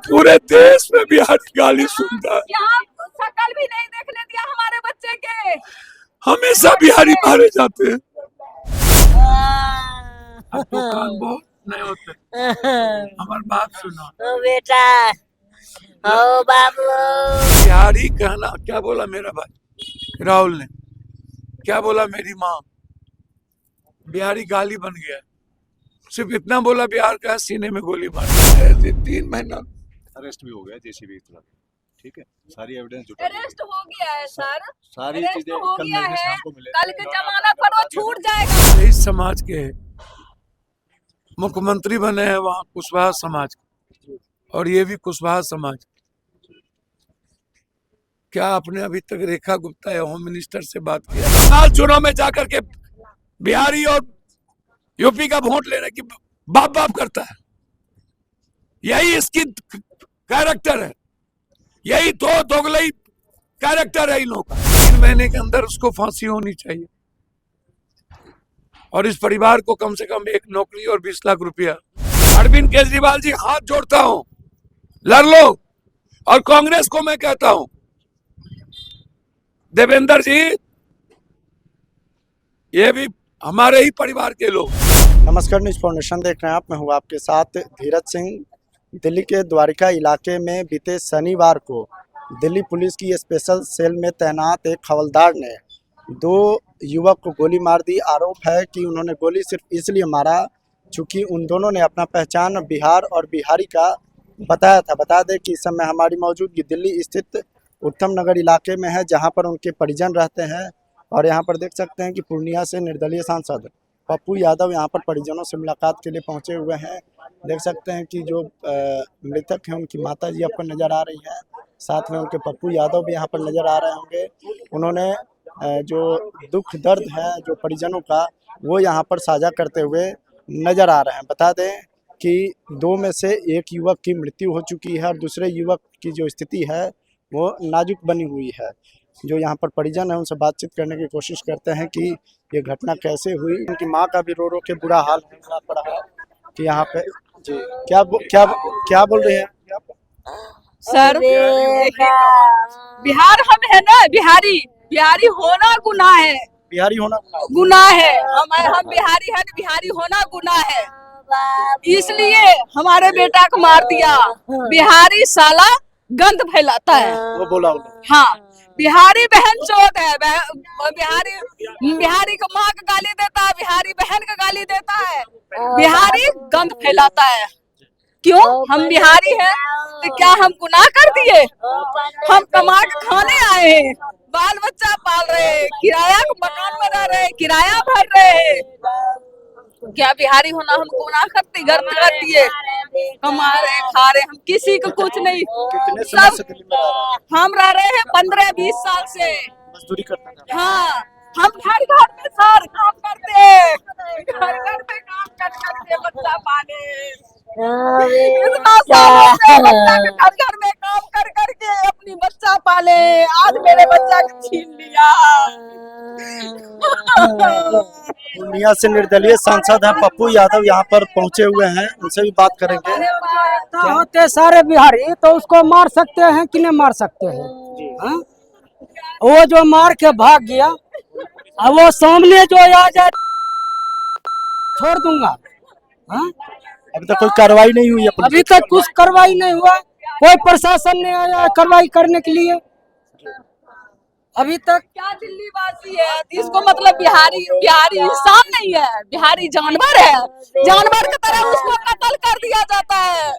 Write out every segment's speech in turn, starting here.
पूरे देश में बिहारी गाली सुनता है। यहाँ शकल भी नहीं देखने दिया हमारे बच्चे के। हमेशा बिहारी मारे जाते हैं। अब तो कान बहुत नहीं होते। हमारी बात सुनो। ओ बेटा, ओ बाबू। बिहारी कहना क्या बोला मेरा भाई राहुल ने, क्या बोला मेरी माँ, बिहारी गाली बन गया। सिर्फ इतना बोला बिहार का, सीने में गोली मार 3 महीना अरेस्ट भी हो गया जेसीबी के खिलाफ। ठीक है, सारी एविडेंस जुटा ली। अरेस्ट हो गया है सर, सारी अरेस्ट चीजें हो कल गया मिलने है। शाम को मिले। कल के जमाना पर वो छूट जाएगा। इस समाज के मुख्यमंत्री बने हैं वहाँ कुशवाहा समाज के, और ये भी कुशवाहा समाज। क्या आपने अभी तक रेखा गुप्ता या होम मिनिस्टर से बात किया? बंगाल चुनाव में जाकर के बिहारी और यूपी का वोट लेने की बाप बाप करता है। यही इसकी कैरेक्टर है, यही तो दोगलई कैरेक्टर है इन लोगों का। 3 महीने के अंदर उसको फांसी होनी चाहिए, और इस परिवार को कम से कम 1 नौकरी और 20 लाख रुपया। अरविंद केजरीवाल जी, हाथ जोड़ता हूं, लड़ लो। और कांग्रेस को मैं कहता हूं, देवेंद्र जी, ये भी हमारे ही परिवार के लोग। नमस्कार, न्यूज़ फाउंडेशन देख रहे हैं आप। मैं हूं आपके साथ धीरज सिंह। दिल्ली के द्वारिका इलाके में बीते शनिवार को दिल्ली पुलिस की स्पेशल सेल में तैनात एक हवलदार ने 2 युवक को गोली मार दी। आरोप है कि उन्होंने गोली सिर्फ इसलिए मारा चूँकि उन दोनों ने अपना पहचान बिहार और बिहारी का बताया था। बता दें कि इस समय हमारी मौजूदगी दिल्ली स्थित उत्तम नगर इलाके में है, जहां पर उनके परिजन रहते हैं। और यहां पर देख सकते हैं कि पूर्णिया से निर्दलीय सांसद पप्पू यादव यहां पर परिजनों से मुलाकात के लिए पहुंचे हुए हैं। देख सकते हैं कि जो मृतक हैं उनकी माता जी आपको नज़र आ रही हैं, साथ में उनके पप्पू यादव भी यहाँ पर नज़र आ रहे होंगे। उन्होंने जो दुख दर्द है जो परिजनों का, वो यहाँ पर साझा करते हुए नज़र आ रहे हैं। बता दें कि 2 में से 1 युवक की मृत्यु हो चुकी है और दूसरे युवक की जो स्थिति है वो नाजुक बनी हुई है। जो यहाँ पर परिजन है उनसे बातचीत करने की कोशिश करते हैं कि ये घटना कैसे हुई। उनकी माँ का भी रो रो के बुरा हाल होना पड़ा है कि यहाँ पे जी क्या बोल रहे हैं सर, बिहार हम है ना, बिहारी होना गुनाह है। बिहारी होना गुनाह है। हम बिहारी हैं, बिहारी होना गुनाह है। इसलिए हमारे बेटा को मार दिया। बिहारी साला गंद फैलाता है। वो बोला हाँ, बिहारी बहन चोद है। बिहारी को माँ का गाली देता है, बिहारी बहन का गाली देता है। बिहारी गंद फैलाता है। क्यों? हम बिहारी हैं तो क्या हम गुनाह कर दिए? हम कमा के खाने आए हैं, बाल बच्चा पाल रहे हैं, किराया मकान में रह रहे हैं, किराया भर रहे हैं। क्या बिहारी होना हम गुनाह करते? गर्द कर दिए, कमा रहे खा रहे, हम किसी को कुछ नहीं। सब हम रह रहे हैं 15-20 साल से मजदूरी करते हैं। हाँ, हम घर में सर काम करते हैं, घर में काम करके बच्चा पाले। इतना साल हो गए बच्चा घर में काम कर करके अपनी बच्चा पाले। आज मेरे बच्चा को छीन लिया। पूर्णिया से निर्दलीय सांसद है पप्पू यादव यहाँ पर पहुँचे हुए हैं, उनसे भी बात करेंगे। होते सारे बिहारी तो उसको मार सकते हैं कि नहीं मार सकते हैं? हाँ? वो जो मार के भाग गया, अब वो सामने जो आ जाए छोड़ दूंगा। हाँ? अभी तक कोई कार्रवाई नहीं हुई है। अभी तक कुछ कार्रवाई नहीं हुआ, कोई प्रशासन नहीं आया कार्रवाई करने के लिए अभी तक। क्या दिल्ली वासी है, इसको मतलब बिहारी इंसान नहीं है, बिहारी जानवर है। जानवर की तरह उसको कत्ल कर दिया जाता है।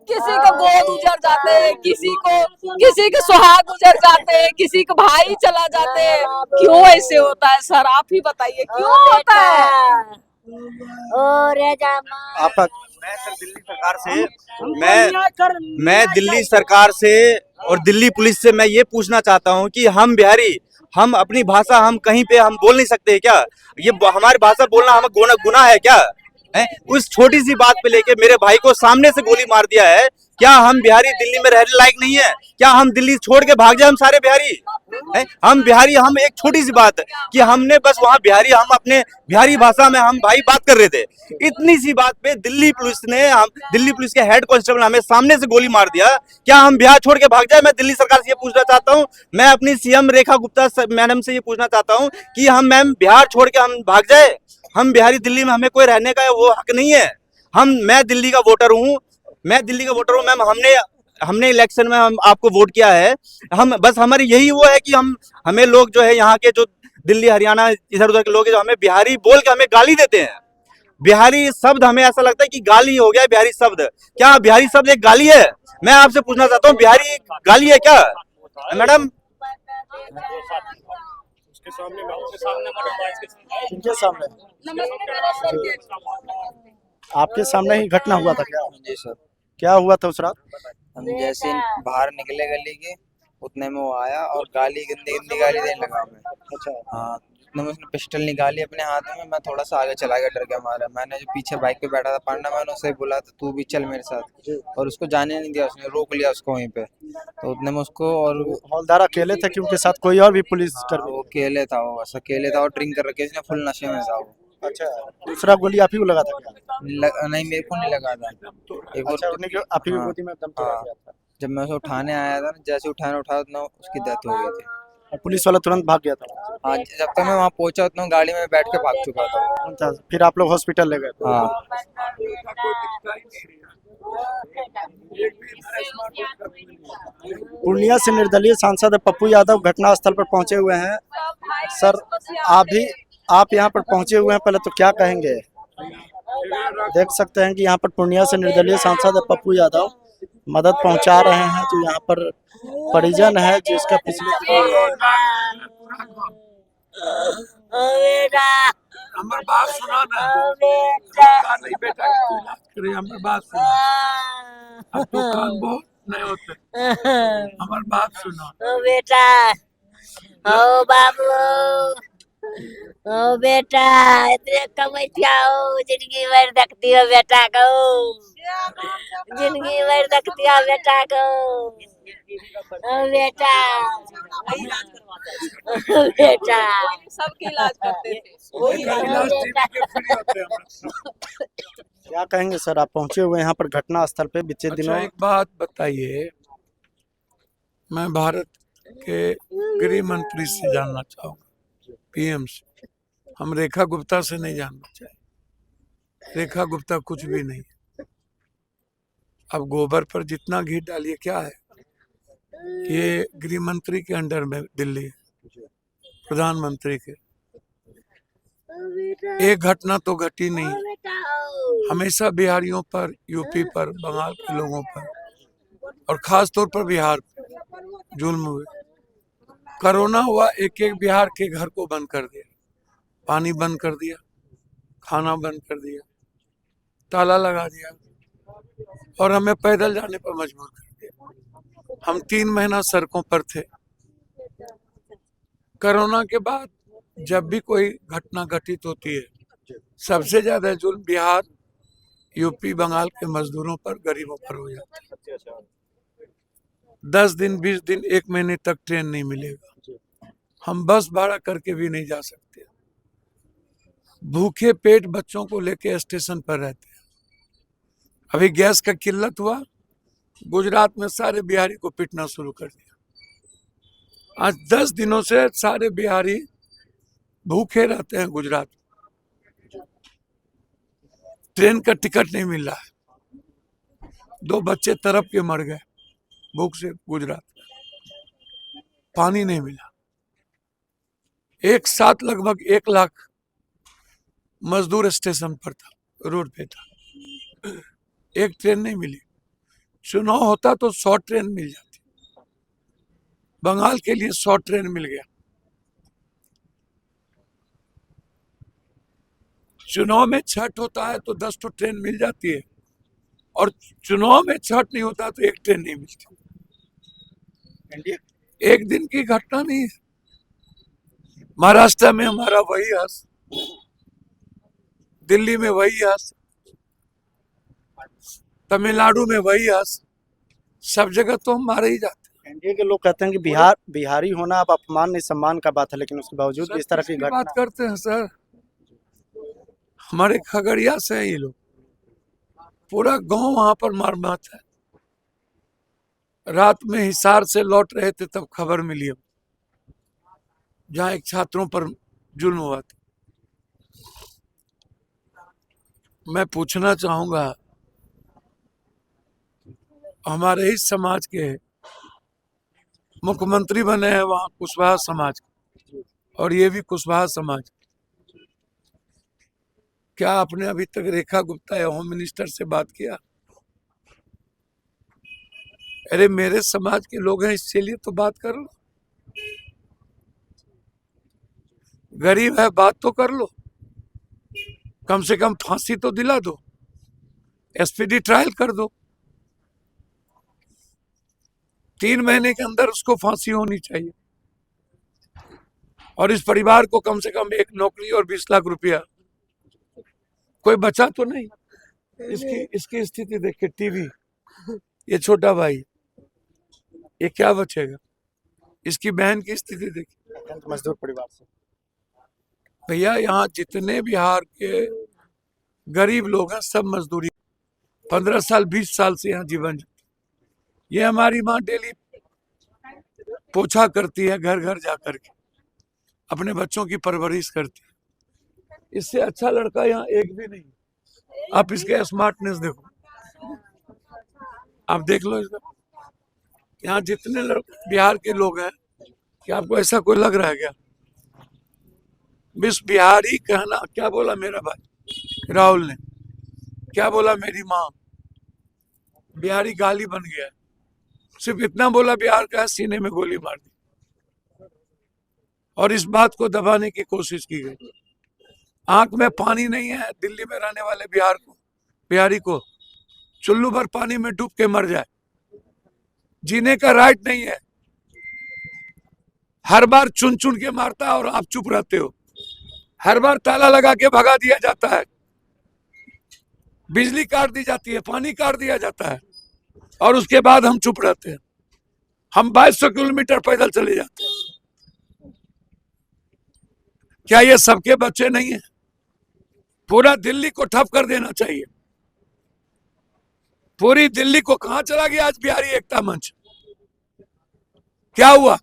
किसी को गोद उजड़ जाते हैं, किसी के सुहाग उजड़ जाते हैं, किसी को भाई चला जाते हैं। क्यों ऐसे होता है सर? आप ही बताइए क्यों होता है? मैं दिल्ली सरकार से और दिल्ली पुलिस से मैं ये पूछना चाहता हूँ कि हम बिहारी, हम अपनी भाषा हम कहीं पे हम बोल नहीं सकते क्या? ये हमारी भाषा बोलना हमें गुनाह है क्या? उस छोटी सी बात पे लेके मेरे भाई को सामने से गोली मार दिया है। क्या हम बिहारी दिल्ली में रहने लायक नहीं है? क्या हम दिल्ली छोड़ के भाग जाए हम सारे बिहारी? हम बिहारी, हम एक छोटी सी बात कि हमने बस वहां बिहारी, हम अपने बिहारी भाषा में हम भाई बात कर रहे थे, इतनी सी बात पे दिल्ली पुलिस ने, हम दिल्ली पुलिस के हेड कांस्टेबल हमें सामने से गोली मार दिया। क्या हम बिहार छोड़ के भाग जाए? मैं दिल्ली सरकार से ये पूछना चाहता हूँ, मैं अपनी सीएम रेखा गुप्ता मैडम से ये पूछना चाहता हूँ कि हम मैम बिहार छोड़ के हम भाग जाए? हम बिहारी दिल्ली में, हमें कोई रहने का वो हक नहीं है। मैं दिल्ली का वोटर हूँ, मैम। हमने इलेक्शन में हम आपको वोट किया है। हम बस हमारी यही वो है कि हमें लोग जो है यहाँ के, जो दिल्ली हरियाणा इधर उधर के लोग हैं, जो हमें बिहारी बोल के हमें गाली देते हैं। बिहारी शब्द हमें ऐसा लगता है कि गाली हो गया है बिहारी शब्द। क्या बिहारी शब्द एक गाली है? मैं आपसे पूछना चाहता हूँ, बिहारी एक गाली है क्या मैडम? इनके सामने आपके सामने ही घटना हुआ था क्या? जी सर, क्या हुआ था उस रात? हम जैसे बाहर निकले गली के, उतने में वो आया और गाली, गंदी गंदी गाली देने लगा हमें। अच्छा, हाँ, उतने में उसने पिस्टल निकाली अपने हाथ में। मैं थोड़ा सा आगे चला गया, डर गया मारा। मैंने जो पीछे बाइक पे बैठा था पांडा, मैंने उसे बोला तो तू भी चल मेरे साथ, और उसको जाने नहीं दिया, उसने रोक लिया उसको वहीं पे। तो उतने में उसको, और हवलदार अकेले थे कि उनके साथ कोई और भी पुलिस कर्मी? वो अकेले था, वो बस अकेले था, और ड्रिंक कर रखे, इसने फुल नशे में था वो। अच्छा, दूसरा गोली आप ही को लगा था क्या? नहीं, मेरे को नहीं लगा था। एक अच्छा, और उन्हीं के आप ही की हाँ, गोदी में दम तोड़ा हाँ। गया था। जब मैं उसे उठाने आया था, जैसे उठाया उतना उसकी डेथ हो गई थी। और पुलिस वाला तुरंत भाग गया था? हाँ, जब तक मैं वहाँ पहुंचा उतना गाड़ी में बैठ के भाग चुका था। अच्छा, फिर आप लोग हॉस्पिटल ले गए थे? हाँ, पूर्णिया से निर्दलीय सांसद पप्पू यादव घटनास्थल पर पहुंचे हुए हैं। सर, आप यहाँ पर पहुंचे हुए हैं, पहले तो क्या कहेंगे? देख सकते हैं कि यहाँ पर पूर्णिया से निर्दलीय सांसद पप्पू यादव मदद पहुंचा रहे हैं। जो यहाँ पर परिजन है जिसका पिछले हमार बात सुनो ना, सरकार नहीं बेटा की तू इलाज करे, हमार बात सुनो। अब तो कान बहुत नहीं होते, हमार बात सुनो। ओ बेटा, ओ बाबू, ओ बेटा, इतने कमैया हो, जिंदगी भर रखती हो बेटा को, जिंदगी भर रखती हो बेटा को, ओ बेटा, ओ बेटा, सबके इलाज करते थे। इलाज टीवी के फ्री होते हैं हमारे। क्या कहेंगे सर? आप पहुंचे हुए यहाँ पर घटना स्थल पे बीते अच्छा, दिनों। एक बात बताइए, मैं भारत के गृह मंत्री से जानना चाहूंगा, पीएम से। हम रेखा गुप्ता से नहीं जानना चाहिए। रेखा गुप्ता कुछ भी नहीं है। अब गोबर पर जितना घी डालिए क्या है? ये गृह मंत्री के अंडर में दिल्ली है, प्रधानमंत्री के। एक घटना तो घटी नहीं, हमेशा बिहारियों पर, यूपी पर, बंगाल के लोगों पर, और खास तौर पर बिहार पर जुल्म हुए। कोरोना हुआ, एक एक बिहार के घर को बंद कर दिया, पानी बंद कर दिया, खाना बंद कर दिया, ताला लगा दिया, और हमें पैदल जाने पर मजबूर कर दिया। हम 3 महीना सड़कों पर थे। कोरोना के बाद जब भी कोई घटना घटित होती है, सबसे ज्यादा जुल्म बिहार, यूपी, बंगाल के मजदूरों पर, गरीबों पर हो जाता है। 10 दिन, 20 दिन, 1 महीने तक ट्रेन नहीं मिलेगा। हम बस भाड़ा करके भी नहीं जा सकते। भूखे पेट बच्चों को लेके स्टेशन पर रहते हैं। अभी गैस का किल्लत हुआ, गुजरात में सारे बिहारी को पिटना शुरू कर दिया। आज 10 दिनों से सारे बिहारी भूखे रहते हैं गुजरात में। ट्रेन का टिकट नहीं मिल रहा है। 2 बच्चे तरफ के मर गए भूख से गुजरात में। पानी नहीं मिला। एक साथ लगभग 1 लाख मजदूर स्टेशन पर था, रोड पे था। एक ट्रेन नहीं मिली। चुनाव होता तो 100 ट्रेन मिल जाती। बंगाल के लिए 100 ट्रेन मिल गया। चुनाव में छठ होता है तो 10 तो ट्रेन मिल जाती है, और चुनाव में छठ नहीं होता तो 1 ट्रेन नहीं मिलती। एक दिन की घटना नहीं है। महाराष्ट्र में हमारा वही हाल, दिल्ली में वही हाल, तमिलनाडु में वही हाल, सब जगह तो हम मारे ही जाते हैं। एनडीए के लोग कहते हैं कि बिहारी होना अब अपमान नहीं सम्मान का बात है, लेकिन उसके बावजूद भी इस तरह की किसकी घटना बात करते हैं सर? हमारे खगड़िया से हैं ये लोग, पूरा गांव वहां पर मार मात है। रात में हिसार से लौट रहे थे तब खबर मिली अब, जहां एक छात्रों पर जुल्म हुआ था। मैं पूछना चाहूंगा, हमारे ही समाज के मुख्यमंत्री बने हैं वहां कुशवाहा समाज के, और ये भी कुशवाहा समाज। क्या आपने अभी तक रेखा गुप्ता या होम मिनिस्टर से बात किया? अरे मेरे समाज के लोग हैं, इसके लिए तो बात कर लो। गरीब है, बात तो कर लो, कम से कम फांसी तो दिला दो, एसपीडी ट्रायल कर दो। 3 महीने के अंदर उसको फांसी होनी चाहिए, और इस परिवार को कम से कम एक नौकरी और 20 लाख रुपया। कोई बचा तो नहीं? इसकी स्थिति देखिए, टीवी, ये छोटा भाई, ये क्या बचेगा? इसकी बहन की स्थिति देखिए। मजदूर परिवार से। भैया यहाँ जितने बिहार के गरीब लोग हैं सब मजदूरी, 15 साल 20 साल से यहाँ जीवन जीते। ये हमारी माँ डेली पोछा करती है, घर घर जा करके अपने बच्चों की परवरिश करती है। इससे अच्छा लड़का यहाँ एक भी नहीं। आप इसके स्मार्टनेस देखो, आप देख लो इसका। यहाँ जितने बिहार के लोग हैं, क्या आपको ऐसा कोई लग रहा है क्या? मिस बिहारी कहना, क्या बोला मेरा भाई राहुल ने, क्या बोला मेरी माँ, बिहारी गाली बन गया। सिर्फ इतना बोला बिहार का, सीने में गोली मार दी, और इस बात को दबाने की कोशिश की गई। आंख में पानी नहीं है दिल्ली में रहने वाले बिहारी को चुल्लू भर पानी में डूब के मर जाए, जीने का राइट नहीं है। हर बार चुन चुन के मारता है और आप चुप रहते हो। हर बार ताला लगा के भगा दिया जाता है, बिजली काट दी जाती है, पानी काट दिया जाता है, और उसके बाद हम चुप रहते हैं। हम 2200 किलोमीटर पैदल चले जाते हैं। क्या ये सबके बच्चे नहीं है? पूरा दिल्ली को ठप कर देना चाहिए। पूरी दिल्ली को कहां चला गया आज बिहारी एकता मंच? क्या हुआ?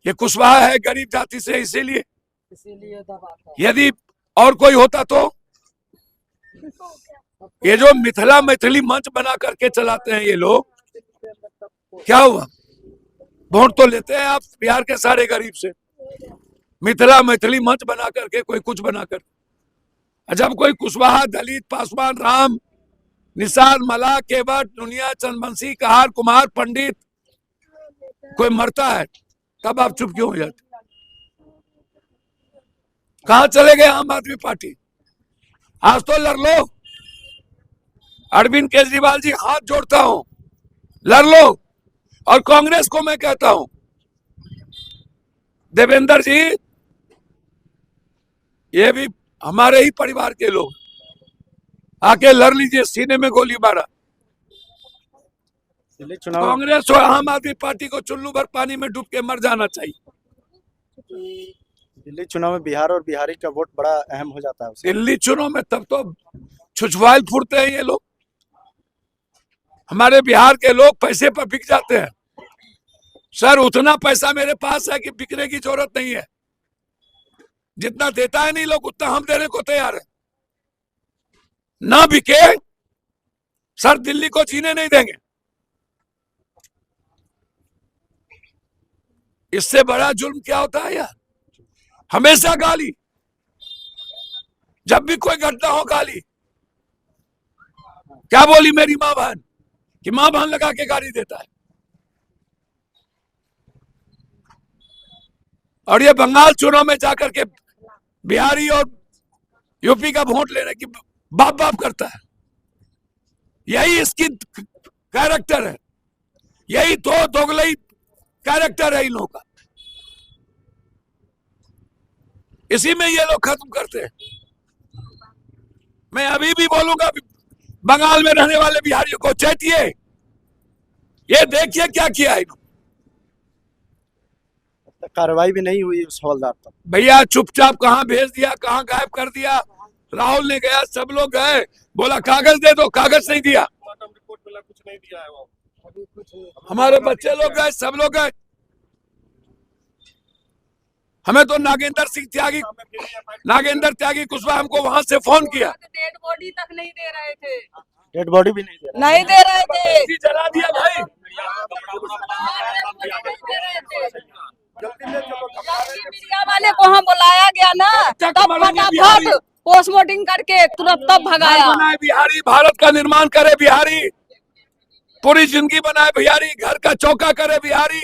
ये कुशवाहा है गरीब जाति से, इसीलिए यदि और कोई होता तो ये जो मैथिली मंच बना करके चलाते हैं ये लोग, क्या हुआ? वोट तो लेते हैं आप बिहार के सारे गरीब से। मैथिली मंच बना करके कोई कुछ बना कर, जब कोई कुशवाहा, दलित, पासवान, राम, निसार, मला, केवट, दुनिया, चंद्रवंशी, कहार, कुमार, पंडित कोई मरता है, तब आप चुप क्यों हो जाते? कहां चले गए आम आदमी पार्टी? आज तो लड़ लो। अरविंद केजरीवाल जी, हाथ जोड़ता हूं, लड़ लो। और कांग्रेस को मैं कहता हूं, देवेंद्र जी, ये भी हमारे ही परिवार के लोग, आके लड़ लीजिए, सीने में गोली मारा। कांग्रेस और आम आदमी पार्टी को चुल्लू भर पानी में डूब के मर जाना चाहिए। दिल्ली चुनाव में बिहार और बिहारी का वोट बड़ा अहम हो जाता है। दिल्ली चुनाव में तब तो छुछवाल फूटते हैं ये लोग। हमारे बिहार के लोग पैसे पर बिक जाते हैं। सर, उतना पैसा मेरे पास है कि बिकने की जरूरत नहीं है। जितना देता है नहीं लोग, उतना हम देने को तैयार है। ना बिके सर, दिल्ली को जीने नहीं देंगे। इससे बड़ा जुल्म क्या होता है यार? हमेशा गाली, जब भी कोई घटना हो गाली। क्या बोली मेरी माँ बहन, कि माँ बहन लगा के गाली देता है। और ये बंगाल चुनाव में जाकर के बिहारी और यूपी का वोट लेने की बाप बाप करता है। यही इसकी कैरेक्टर है, यही तो दोगलई कैरेक्टर है इन लोगों का। इसी में ये लोग खत्म करते हैं। मैं अभी भी बोलूंगा, बंगाल में रहने वाले बिहारियों को चेतिए, ये देखिए क्या किया है इन्होंने। कार्रवाई भी नहीं हुई उस हवलदार पर। भैया चुपचाप कहाँ भेज दिया, कहाँ गायब कर दिया। राहुल ने गया, सब लोग गए, बोला कागज दे दो, कागज नहीं दिया। कुछ नहीं दिया है वो। हमारे बच्चे लोग गए, सब लोग गए। हमें तो नागेंद्र त्यागी कुशवाहा हमको वहां से फोन किया। डेड बॉडी तक नहीं दे रहे थे, डेड बॉडी भी नहीं दे रहा। नहीं दे रहे थे, जला दिया भाई। मीडिया वाले को हम बुलाया गया ना, तब फटाफट पोस्टमार्टम करके तुरंत तब भगाया। बनाए बिहारी, भारत का निर्माण करे बिहारी, पूरी जिंदगी बनाए बिहारी, घर का चौका करे बिहारी,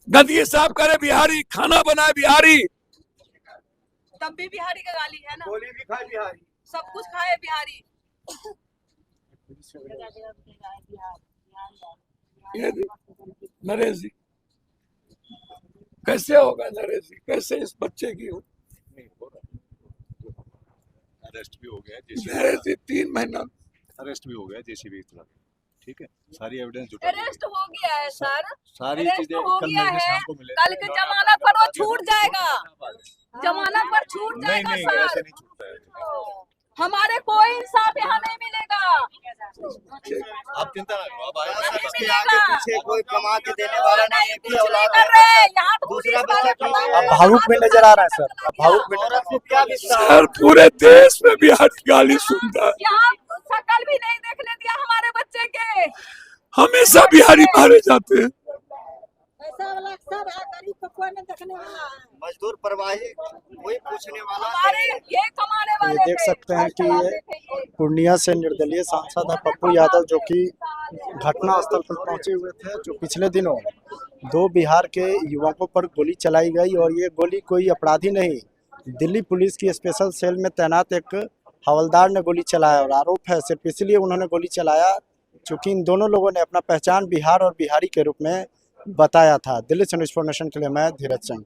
गंदगी साफ करे बिहारी, खाना बनाए बिहारी। तब भी बिहारी का गाली है ना, गोली भी खाए बिहारी। सब कुछ खाए बिहारी। नरेश जी कैसे होगा, नरेश जी कैसे इस बच्चे की हो? अरेस्ट भी हो गया नरेश जी 3 महीना अरेस्ट भी हो गया जेसीबी इतना, ठीक है, सारी एविडेंस जुटा दी है। अरेस्ट हो गया है सर, सारी अरेस्ट चीजें हो कल गया निर्देश है, हमको मिले। कल के जमानत पर वो छूट जाएगा, जमानत पर छूट नहीं जाएगा नहीं ऐसे सर। नहीं छूटता है। हमारे कोई इंसाफ यहाँ नहीं मिलेगा, आप चिंता ना करो, अब आएगा नहीं सर। मिलेगा। कोई कमा के देने वाला नहीं है। कुछ नहीं कर रहे यहाँ तो पुलिस वाले अब भावुक भी नजर आ रहा है सर, अब भावुक भी नजर आ रहा है। सर पूरे देश में बिहारी गाली सुनता है। यहाँ शकल भी नहीं देखने दिया हमारे बच्चे के। हमेशा बिहारी मारे जाते हैं। मजदूर प्रवाही कोई पूछने वाला हमारे ये कमाने ये वाले देख थे। सकते हैं कि ये पूर्णिया से निर्दलीय सांसद है पप्पू यादव, जो कि घटना स्थल पर पहुंचे हुए थे, जो पिछले दिनों 2 बिहार के युवकों पर गोली चलाई गई। और ये गोली कोई अपराधी नहीं, दिल्ली पुलिस की स्पेशल सेल में तैनात एक हवलदार ने गोली चलाया। और आरोप है सिर्फ इसलिए उन्होंने गोली चलाया चूँकि इन दोनों लोगों ने अपना पहचान बिहार और बिहारी के रूप में बताया था। दिल्ली से न्यूज़ फॉर नेशन के लिए मैं धीरज सिंह।